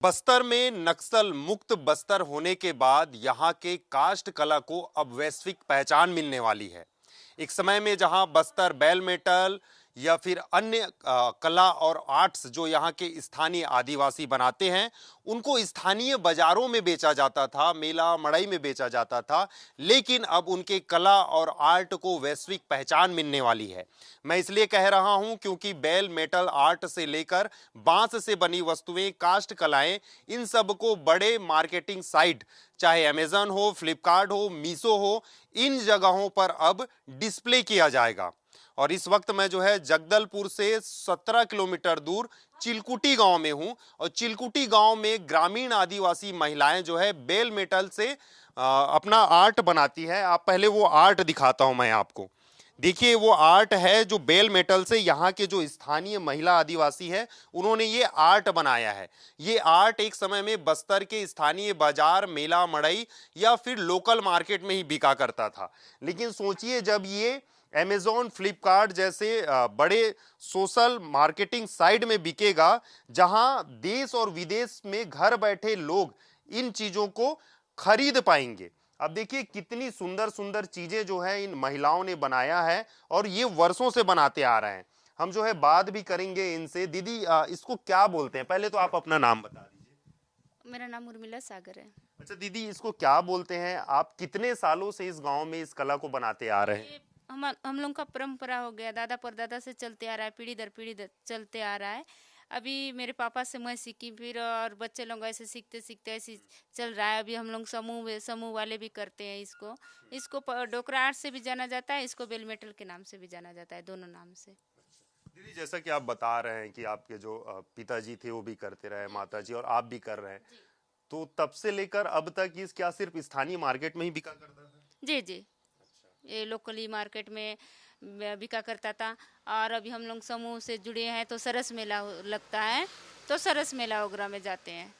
बस्तर में नक्सल मुक्त बस्तर होने के बाद यहाँ के काष्ठ कला को अब वैश्विक पहचान मिलने वाली है। एक समय में जहाँ बस्तर बेल मेटल या फिर अन्य कला और आर्ट्स जो यहाँ के स्थानीय आदिवासी बनाते हैं उनको स्थानीय बाजारों में बेचा जाता था, मेला मड़ई में बेचा जाता था, लेकिन अब उनके कला और आर्ट को वैश्विक पहचान मिलने वाली है। मैं इसलिए कह रहा हूं क्योंकि बेल मेटल आर्ट से लेकर बांस से बनी वस्तुएं, काष्ठ कलाएं, इन सब को बड़े मार्केटिंग साइट चाहे अमेजन हो, फ्लिपकार्ट हो, मीशो हो, इन जगहों पर अब डिस्प्ले किया जाएगा। और इस वक्त मैं जो है जगदलपुर से 17 किलोमीटर दूर चिलकुटी गांव में हूं और चिलकुटी गांव में ग्रामीण आदिवासी महिलाएं जो है बेल मेटल से अपना आर्ट बनाती है। आप पहले वो आर्ट दिखाता हूं मैं आपको। देखिए वो आर्ट है जो बेल मेटल से यहाँ के जो स्थानीय महिला आदिवासी है उन्होंने ये आर्ट बनाया है। ये आर्ट एक समय में बस्तर के स्थानीय बाजार, मेला मड़ई या फिर लोकल मार्केट में ही बिका करता था। लेकिन सोचिए जब ये अमेजॉन, फ्लिपकार्ट जैसे बड़े सोशल मार्केटिंग साइट में बिकेगा, जहां देश और विदेश में घर बैठे लोग इन चीजों को खरीद पाएंगे। अब देखिए कितनी सुंदर सुंदर चीजें जो है इन महिलाओं ने बनाया है और ये वर्षों से बनाते आ रहे हैं। हम जो है बात भी करेंगे इनसे। दीदी इसको क्या बोलते हैं? पहले तो आप अपना नाम बता दीजिए। मेरा नाम उर्मिला सागर है। अच्छा दीदी, इसको क्या बोलते हैं? आप कितने सालों से इस गांव में इस कला को बनाते आ रहे हैं? ये हम लोग का परंपरा हो गया, दादा परदादा से चलते आ रहा है, पीढ़ी दर पीढ़ी चलते आ रहा है। अभी मेरे पापा से मैं सीखी, फिर और बच्चे लोग ऐसे सीखते सीखते ऐसे चल रहा है। अभी हम लोग समूह वाले भी करते हैं इसको। इसको डोकरा आर्ट से भी जाना जाता है, इसको बेल मेटल के नाम से भी जाना जाता है, दोनों नाम से। दीदी जैसा कि आप बता रहे हैं कि आपके जो पिताजी थे वो भी करते रहे, माताजी, और आप भी कर रहे हैं, तो तब से लेकर अब तक ये क्या सिर्फ स्थानीय मार्केट में ही बिका करता था? जी जी, ये लोकली मार्केट में बिका करता था। और अभी हम लोग समूह से जुड़े हैं तो सरस मेला लगता है, तो सरस मेला वगैरह में जाते हैं।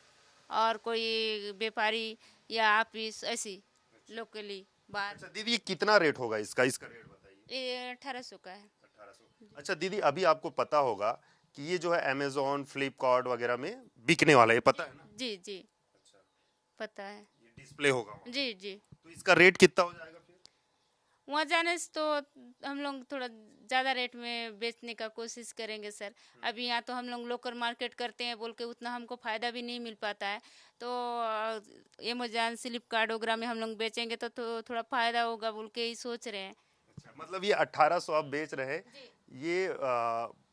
और कोई व्यापारी या ऑफिस ऐसी लोकली बार। अच्छा दीदी, ये कितना रेट होगा इसका? इसका रेट बताइए। ये 1800 का है। 1800। अच्छा दीदी, अभी आपको पता होगा कि ये जो है अमेजोन, फ्लिपकार्ट वगैरह में बिकने वाला है, ये पता है ना? जी जी, अच्छा, पता है। ये डिस्प्ले होगा वहाँ। जी जी, तो इसका रेट कितना हो जाएगा फिर? वहाँ जाने से तो हम लोग थोड़ा ज़्यादा रेट में बेचने का कोशिश करेंगे सर। अभी यहाँ तो हम लोग लोकल मार्केट करते हैं बोल के उतना हमको फ़ायदा भी नहीं मिल पाता है। तो अमेजॉन, फ्लिपकार्ट वगैरह में हम लोग बेचेंगे तो थोड़ा फ़ायदा होगा बोल के ही सोच रहे हैं। अच्छा, मतलब ये 1800 आप बेच रहे हैं, ये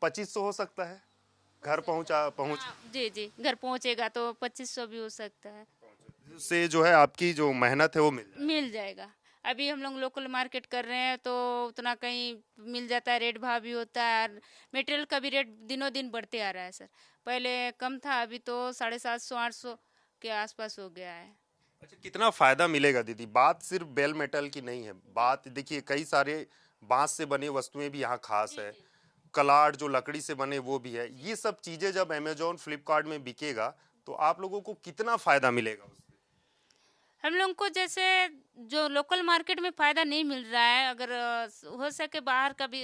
2500 हो सकता है घर पहुंच हाँ, जी जी, घर पहुँचेगा तो 2500 भी हो सकता है। से जो है आपकी जो मेहनत है वो मिल जाए। मिल जाएगा। अभी हम लोग लोकल मार्केट कर रहे हैं तो उतना कहीं मिल जाता है, रेट भाव भी होता है। और मटेरियल का भी रेट दिनों दिन बढ़ते आ रहा है सर। पहले कम था, अभी तो 750 800 के आसपास हो गया है। अच्छा, कितना फायदा मिलेगा दीदी? बात सिर्फ बेल मेटल की नहीं है, बात देखिए कई सारे बांस से बनी वस्तुएं भी यहाँ खास है, कलाट जो लकड़ी से बने वो भी है। ये सब चीजें जब अमेजोन, फ्लिपकार्ट में बिकेगा तो आप लोगों को कितना फायदा मिलेगा उससे? हम लोग को जैसे जो लोकल मार्केट में फ़ायदा नहीं मिल रहा है, अगर हो सके बाहर का भी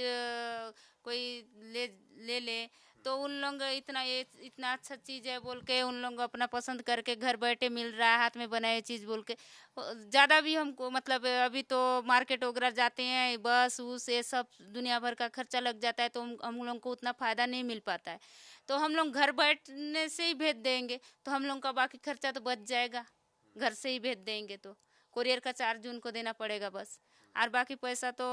कोई ले ले ले तो उन लोग इतना अच्छा चीज़ है बोल के उन लोग अपना पसंद करके घर बैठे मिल रहा है, हाथ में बनाए चीज़ बोल के ज़्यादा भी हमको मतलब अभी तो मार्केट वगैरह जाते हैं, बस उस ये सब दुनिया भर का खर्चा लग जाता है, तो हम लोग को उतना फ़ायदा नहीं मिल पाता है। तो हम लोग घर बैठने से ही भेज देंगे तो हम लोग का बाकी खर्चा तो बच जाएगा। घर से ही भेज देंगे तो कुरियर का चार्ज उनको देना पड़ेगा बस, और बाकी पैसा तो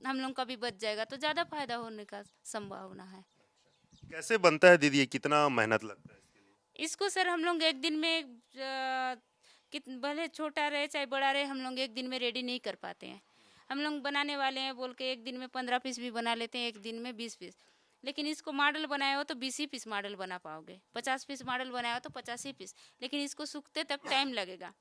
हम लोग का भी बच जाएगा, तो ज़्यादा फायदा होने का संभावना है। कैसे बनता है दीदी? ये कितना मेहनत लगता है इसके लिए? इसको सर हम लोग एक दिन में भले छोटा रहे चाहे बड़ा रहे, हम लोग एक दिन में रेडी नहीं कर पाते हैं। हम लोग बनाने वाले हैं बोल के एक दिन में 15 पीस भी बना लेते हैं, एक दिन में 20 पीस। लेकिन इसको मॉडल बनाए हो तो 20 ही पीस मॉडल बना पाओगे, 50 पीस मॉडल बनाया हो तो 50 ही पीस। लेकिन इसको सूखते तक टाइम लगेगा।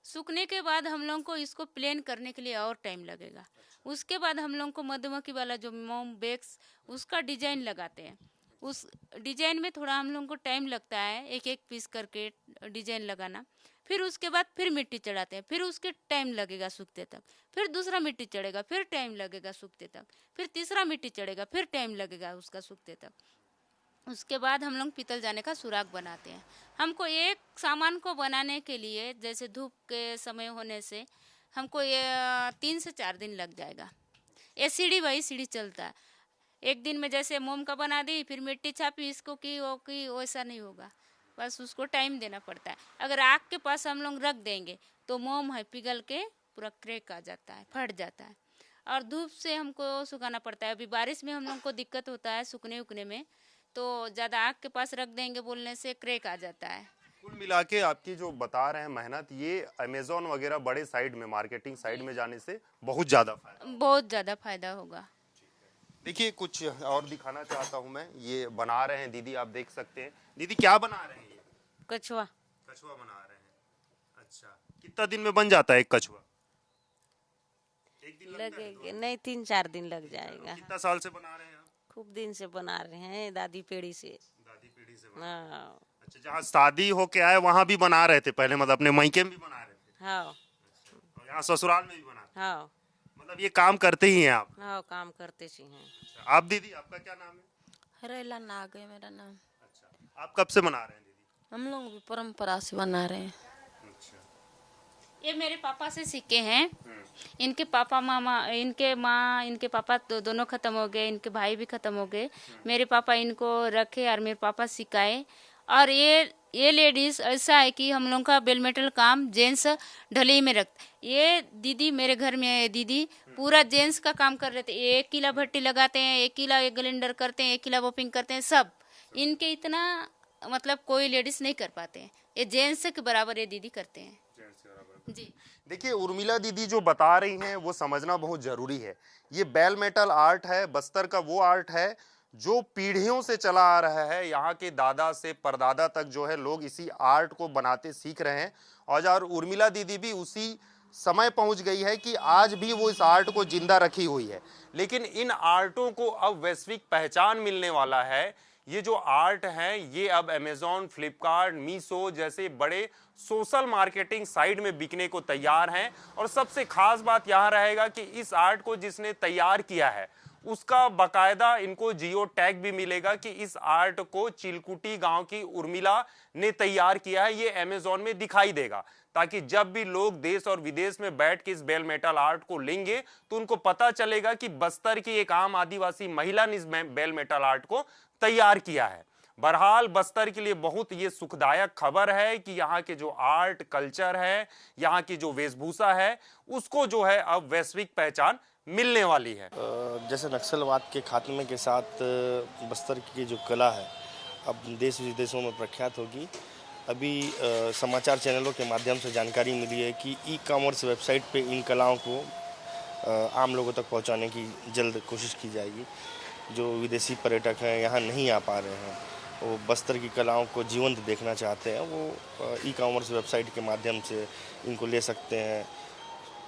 सूखने के बाद हम लोग को इसको प्लेन करने के लिए और टाइम लगेगा। उसके बाद हम लोग को मधुमक्खी वाला जो मोम बेक्स उसका डिजाइन लगाते हैं। उस डिजाइन में थोड़ा हम लोग को टाइम लगता है, एक एक पीस करके डिजाइन लगाना। फिर उसके बाद फिर मिट्टी चढ़ाते हैं, फिर उसके टाइम लगेगा सूखते तक। फिर दूसरा मिट्टी चढ़ेगा, फिर टाइम लगेगा सूखते तक। फिर तीसरा मिट्टी चढ़ेगा, फिर टाइम लगेगा उसका सूखते तक। उसके बाद हम लोग पीतल जाने का सुराग बनाते हैं। हमको एक सामान को बनाने के लिए जैसे धूप के समय होने से हमको ये 3 से 4 दिन लग जाएगा। ये सीढ़ी वही सीढ़ी चलता है। एक दिन में जैसे मोम का बना दी फिर मिट्टी छापी इसको की वैसा नहीं होगा, बस उसको टाइम देना पड़ता है। अगर आग के पास हम लोग रख देंगे तो मोम है पिघल के पूरा क्रैक आ जाता है, फट जाता है। और धूप से हमको सुखाना पड़ता है। अभी बारिश में हम लोग को दिक्कत होता है सूखने उखने में, तो ज़्यादा आग के पास रख देंगे बोलने से क्रैक आ जाता है। कुल मिला के आपकी जो बता रहे हैं मेहनत, ये अमेजोन वगैरह बड़े साइड में, मार्केटिंग साइड में जाने से बहुत ज़्यादा फायदा। बहुत ज़्यादा फायदा होगा। देखिए कुछ और दिखाना चाहता हूँ मैं, ये बना रहे हैं दीदी, आप देख सकते हैं। दीदी क्या बना रहे हैं ये? कछुआ। कछुआ बना रहे हैं। अच्छा, कितना दिन में बन जाता है एक कछुआ? एक दिन लगेगा नहीं, 3-4 दिन लग जाएगा। कितना साल से बना रहे हैं आप? खूब दिन से बना रहे हैं, दादी पीढ़ी से। दादी पीढ़ी से बना। हाँ अच्छा, जहाँ शादी होके आए वहाँ भी बना रहे थे पहले, मतलब अपने मायके में भी बना रहे थे? हाँ और यहाँ ससुराल में भी बना रहे? हाँ मतलब ये काम करते ही हैं आप? हाँ, काम करते सी हैं। अच्छा, आप दीदी आपका क्या नाम है? हरेला नाग है मेरा नाम। अच्छा, आप कब से बना रहे हैं दीदी? हम लोग भी परंपरा से बना रहे हैं। अच्छा, ये मेरे पापा से सीखे हैं। इनके पापा मामा, इनके माँ, इनके पापा तो दोनों ख़त्म हो गए, इनके भाई भी ख़त्म हो गए। मेरे पापा इनको रखे और मेरे पापा सिखाए। और ये लेडीज़ ऐसा है कि हम लोग का बेल मेटल काम जेंट्स ढलई में रखते। ये दीदी मेरे घर में है, दीदी पूरा जेंट्स का काम कर रहे थे। 1 किला भट्टी लगाते हैं, 1 किला एक ग्लेंडर करते हैं, 1 किला वोपिंग करते हैं, सब इनके इतना मतलब कोई लेडीज़ नहीं कर पाते हैं। ये जेंट्स के बराबर ये दीदी करते हैं जी। देखिए उर्मिला दीदी जो बता रही हैं वो समझना बहुत जरूरी है। ये बेल मेटल आर्ट है, बस्तर का वो आर्ट है जो पीढ़ियों से चला आ रहा है। यहाँ के दादा से परदादा तक जो है लोग इसी आर्ट को बनाते सीख रहे हैं। और उर्मिला दीदी भी उसी समय पहुंच गई है कि आज भी वो इस आर्ट को जिंदा रखी हुई है। लेकिन इन आर्टों को अब वैश्विक पहचान मिलने वाला है। ये जो आर्ट हैं ये अब अमेजॉन, फ्लिपकार्ट, मीशो जैसे बड़े सोशल मार्केटिंग साइट में बिकने को तैयार हैं। और सबसे खास बात यहाँ रहेगा कि इस आर्ट को जिसने तैयार किया है उसका बाकायदा इनको जियो टैग भी मिलेगा कि इस आर्ट को चिलकुटी गांव की उर्मिला ने तैयार किया है। ये अमेजॉन में दिखाई देगा, ताकि जब भी लोग देश और विदेश में बैठ के इस बेल मेटल आर्ट को लेंगे तो उनको पता चलेगा कि बस्तर की एक आम आदिवासी महिला ने इस बेल मेटल आर्ट को तैयार किया है। बहरहाल बस्तर के लिए बहुत ये सुखदायक खबर है कि यहाँ के जो आर्ट कल्चर है, यहाँ की जो वेशभूषा है, उसको जो है अब वैश्विक पहचान मिलने वाली है। जैसे नक्सलवाद के खात्मे के साथ बस्तर की जो कला है अब देश विदेशों में प्रख्यात होगी। अभी समाचार चैनलों के माध्यम से जानकारी मिली है कि ई-कॉमर्स वेबसाइट पे इन कलाओं को आम लोगों तक पहुंचाने की जल्द कोशिश की जाएगी। जो विदेशी पर्यटक हैं यहाँ नहीं आ पा रहे हैं, वो बस्तर की कलाओं को जीवंत देखना चाहते हैं, वो ई-कॉमर्स वेबसाइट के माध्यम से इनको ले सकते हैं।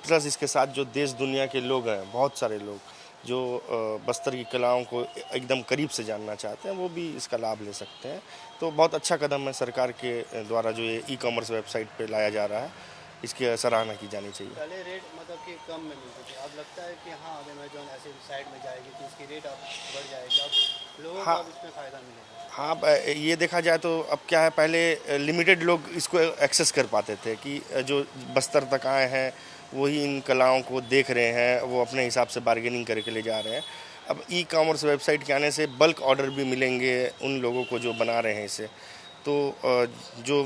प्लस इसके साथ जो देश दुनिया के लोग हैं, बहुत सारे लोग जो बस्तर की कलाओं को एकदम करीब से जानना चाहते हैं, वो भी इसका लाभ ले सकते हैं। तो बहुत अच्छा कदम है सरकार के द्वारा जो ये ई-कॉमर्स वेबसाइट पे लाया जा रहा है, इसकी सराहना की जानी चाहिए। पहले रेट मतलब कि कम में मिलती थी, अब लगता है कि हाँ अब अमेजोन ऐसे साइड में जाएगी तो इसकी रेट अब बढ़ जाएगी, अब लोगों को अब इसमें फ़ायदा मिलेगा। हाँ, ये देखा जाए तो अब क्या है, पहले लिमिटेड लोग इसको एक्सेस कर पाते थे कि जो बस्तर तक आए हैं वही इन कलाओं को देख रहे हैं, वो अपने हिसाब से बार्गेनिंग करके ले जा रहे हैं। अब ई-कॉमर्स वेबसाइट के आने से बल्क ऑर्डर भी मिलेंगे उन लोगों को जो बना रहे हैं इसे, तो जो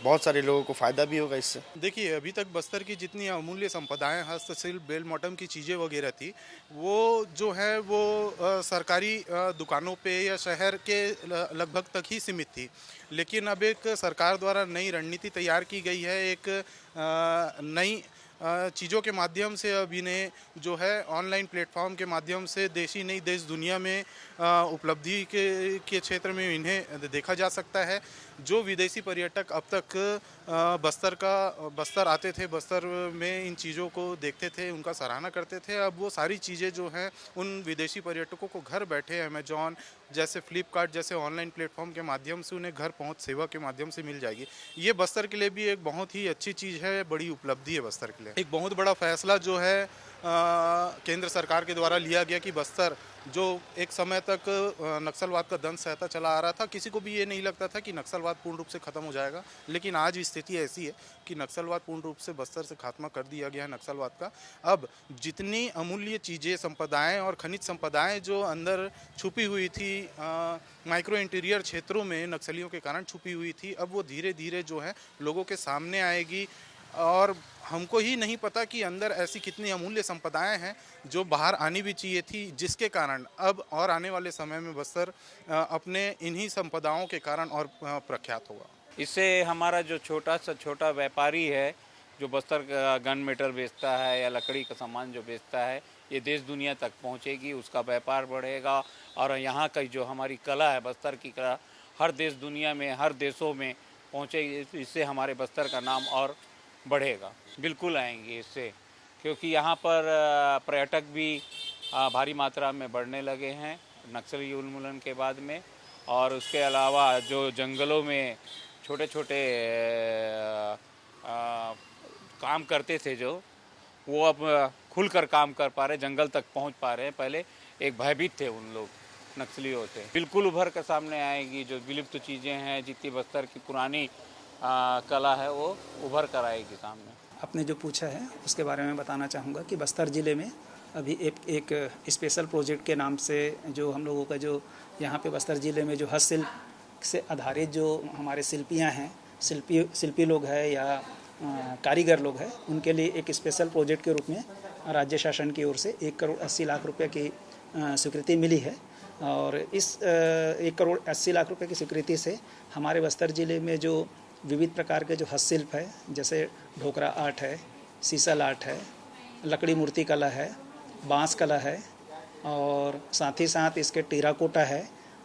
बहुत सारे लोगों को फ़ायदा भी होगा इससे। देखिए अभी तक बस्तर की जितनी अमूल्य संपदाएं, हस्तशिल्प, बेल मॉटम की चीज़ें वगैरह थी, वो जो है वो सरकारी दुकानों पे या शहर के लगभग तक ही सीमित थी। लेकिन अब एक सरकार द्वारा नई रणनीति तैयार की गई है। एक नई चीज़ों के माध्यम से अब इन्हें जो है ऑनलाइन प्लेटफॉर्म के माध्यम से देशी नहीं देश दुनिया में उपलब्धि के क्षेत्र में इन्हें देखा जा सकता है। जो विदेशी पर्यटक अब तक बस्तर आते थे, बस्तर में इन चीज़ों को देखते थे, उनका सराहना करते थे, अब वो सारी चीज़ें जो हैं उन विदेशी पर्यटकों को घर बैठे अमेजॉन जैसे, फ्लिपकार्ट जैसे ऑनलाइन प्लेटफॉर्म के माध्यम से उन्हें घर पहुंच सेवा के माध्यम से मिल जाएगी। ये बस्तर के लिए भी एक बहुत ही अच्छी चीज़ है, बड़ी उपलब्धि है बस्तर के लिए। एक बहुत बड़ा फैसला जो है केंद्र सरकार के द्वारा लिया गया कि बस्तर जो एक समय तक नक्सलवाद का दंश सहता चला आ रहा था, किसी को भी ये नहीं लगता था कि नक्सलवाद पूर्ण रूप से ख़त्म हो जाएगा। लेकिन आज स्थिति ऐसी है कि नक्सलवाद पूर्ण रूप से बस्तर से खात्मा कर दिया गया है नक्सलवाद का। अब जितनी अमूल्य चीज़ें, संपदाएं और खनिज संपदाएं जो अंदर छुपी हुई थी, माइक्रो इंटीरियर क्षेत्रों में नक्सलियों के कारण छुपी हुई थी, अब वो धीरे धीरे जो है लोगों के सामने आएगी। और हमको ही नहीं पता कि अंदर ऐसी कितनी अमूल्य संपदाएं हैं जो बाहर आनी भी चाहिए थी, जिसके कारण अब और आने वाले समय में बस्तर अपने इन्हीं संपदाओं के कारण और प्रख्यात होगा। इससे हमारा जो छोटा से छोटा व्यापारी है जो बस्तर का गन मेटल बेचता है या लकड़ी का सामान जो बेचता है, ये देश दुनिया तक पहुंचेगी, उसका व्यापार बढ़ेगा। और यहाँ की जो हमारी कला है, बस्तर की कला, हर देश दुनिया में, हर देशों में पहुंचेगी। इससे हमारे बस्तर का नाम और बढ़ेगा। बिल्कुल आएंगे इससे, क्योंकि यहाँ पर पर्यटक भी भारी मात्रा में बढ़ने लगे हैं नक्सली उन्मूलन के बाद में। और उसके अलावा जो जंगलों में छोटे छोटे काम करते थे, जो वो अब खुलकर काम कर पा रहे, जंगल तक पहुँच पा रहे हैं। पहले एक भयभीत थे उन लोग नक्सलियों से। बिल्कुल उभर कर सामने आएगी। जो विलुप्त चीज़ें हैं, जितनी बस्तर की पुरानी कला है, वो उभर कर आएगी सामने। आपने जो पूछा है उसके बारे में बताना चाहूँगा कि बस्तर ज़िले में अभी एक स्पेशल प्रोजेक्ट के नाम से जो हम लोगों का जो यहाँ पे बस्तर ज़िले में जो हस्तशिल्प से आधारित जो हमारे शिल्पियाँ हैं, शिल्पी लोग हैं या कारीगर लोग हैं, उनके लिए एक स्पेशल प्रोजेक्ट के रूप में राज्य शासन की ओर से 1,80,00,000 रुपये की स्वीकृति मिली है। और इस 1,80,00,000 रुपये की स्वीकृति से हमारे बस्तर ज़िले में जो विविध प्रकार के जो हस्तशिल्प है, जैसे ढोकरा आर्ट है, सीसल आर्ट है, लकड़ी मूर्ति कला है, बांस कला है, और साथ ही साथ इसके टेराकोटा है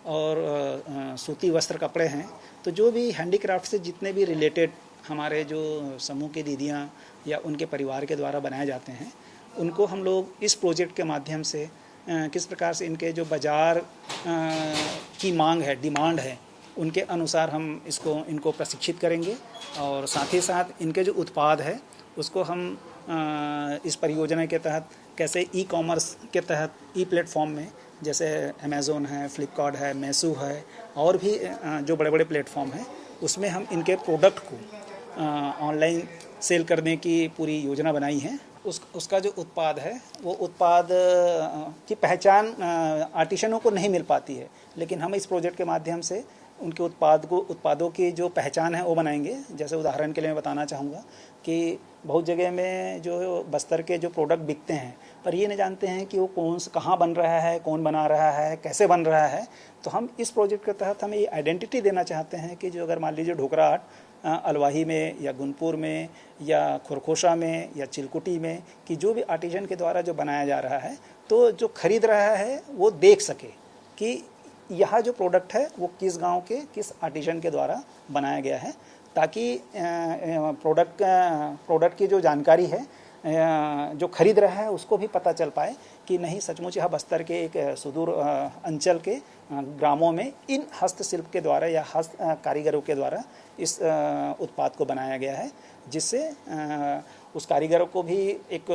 और सूती वस्त्र कपड़े हैं। तो जो भी हैंडीक्राफ्ट से जितने भी रिलेटेड हमारे जो समूह की दीदियाँ या उनके परिवार के द्वारा बनाए जाते हैं, उनको हम लोग इस प्रोजेक्ट के माध्यम से किस प्रकार से इनके जो बाज़ार की मांग है, डिमांड है, उनके अनुसार हम इनको प्रशिक्षित करेंगे। और साथ ही साथ इनके जो उत्पाद है उसको हम इस परियोजना के तहत कैसे ई-कॉमर्स के तहत प्लेटफॉर्म में, जैसे अमेज़ोन है, फ्लिपकार्ट है, मेसो है, और भी जो बड़े बड़े प्लेटफॉर्म हैं, उसमें हम इनके प्रोडक्ट को ऑनलाइन सेल करने की पूरी योजना बनाई है। उसका जो उत्पाद है, वो उत्पाद की पहचान आर्टिसनों को नहीं मिल पाती है, लेकिन हम इस प्रोजेक्ट के माध्यम से उनके उत्पादों की जो पहचान है वो बनाएंगे। जैसे उदाहरण के लिए मैं बताना चाहूँगा कि बहुत जगह में जो बस्तर के जो प्रोडक्ट बिकते हैं, पर ये नहीं जानते हैं कि वो कहाँ बन रहा है, कौन बना रहा है, कैसे बन रहा है। तो हम इस प्रोजेक्ट के तहत हम ये आइडेंटिटी देना चाहते हैं कि जो अगर मान लीजिए ढोकरा आर्ट अलवाही में या गुनपुर में या खुरखोशा में या चिलकुटी में, कि जो भी आर्टिजन के द्वारा जो बनाया जा रहा है, तो जो खरीद रहा है वो देख सके कि यह जो प्रोडक्ट है वो किस गांव के किस आर्टिजन के द्वारा बनाया गया है, ताकि प्रोडक्ट की जो जानकारी है जो खरीद रहा है उसको भी पता चल पाए कि नहीं, सचमुच यह बस्तर के एक सुदूर अंचल के ग्रामों में इन हस्तशिल्प के द्वारा या हस्त कारीगरों के द्वारा इस उत्पाद को बनाया गया है, जिससे उस कारीगरों को भी एक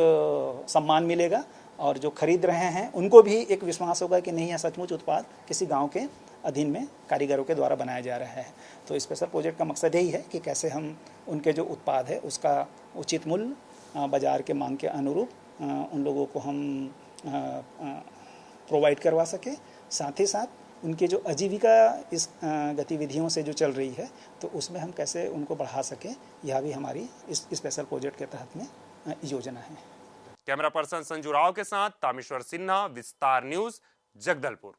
सम्मान मिलेगा और जो खरीद रहे हैं उनको भी एक विश्वास होगा कि नहीं, यह सचमुच उत्पाद किसी गांव के अधीन में कारीगरों के द्वारा बनाया जा रहा है। तो स्पेशल प्रोजेक्ट का मकसद यही है कि कैसे हम उनके जो उत्पाद है उसका उचित मूल्य बाज़ार के मांग के अनुरूप उन लोगों को हम प्रोवाइड करवा सके। साथ ही साथ उनके जो आजीविका इस गतिविधियों से जो चल रही है, तो उसमें हम कैसे उनको बढ़ा सकें, यह भी हमारी इस स्पेशल प्रोजेक्ट के तहत में योजना है। कैमरा पर्सन संजू राव के साथ तामेश्वर सिन्हा, विस्तार न्यूज, जगदलपुर।